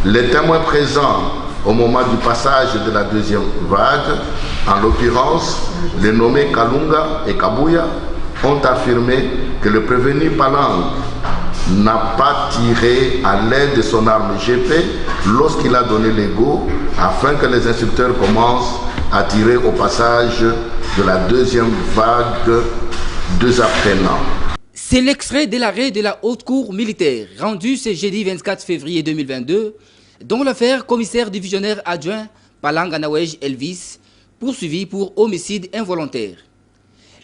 Les témoins présents au moment du passage de la deuxième vague, en l'occurrence les nommés Kalunga et Kabuya, ont affirmé que le prévenu Palang n'a pas tiré à l'aide de son arme GP lorsqu'il a donné les go afin que les instructeurs commencent à tirer au passage de la deuxième vague deux apprenants. C'est l'extrait de l'arrêt de la Haute Cour militaire rendu ce jeudi 24 février 2022 dont l'affaire commissaire divisionnaire adjoint Palang Anawej Elvis poursuivi pour homicide involontaire.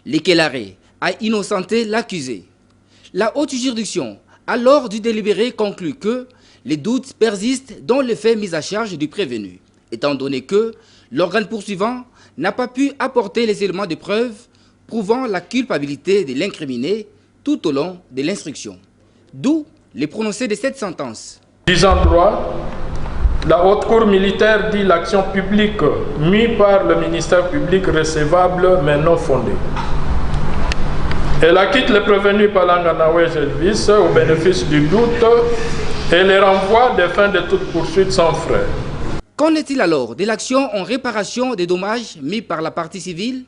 Lequel arrêt a innocenté l'accusé. La haute juridiction a lors du délibéré conclu que les doutes persistent dans les faits mis à charge du prévenu, étant donné que l'organe poursuivant n'a pas pu apporter les éléments de preuve prouvant la culpabilité de l'incriminé tout au long de l'instruction. D'où les prononcés de cette sentence. Disant droit, la Haute Cour militaire dit l'action publique mise par le ministère public recevable mais non fondée. Elle acquitte le prévenu Palang Anawej Elvis au bénéfice du doute et les renvoie des fins de toute poursuite sans frais. Qu'en est-il alors de l'action en réparation des dommages mis par la partie civile?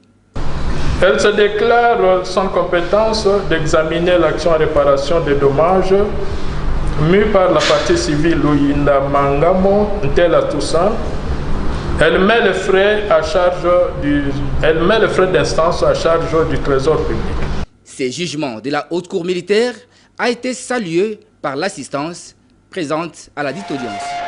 Elle se déclare sans compétence d'examiner l'action en réparation des dommages mis par la partie civile Luyinda Mangamo Ntela Toussaint. Elle met les frais d'instance à charge du Trésor public. Ce jugement de la Haute Cour militaire a été salué par l'assistance présente à la dite audience.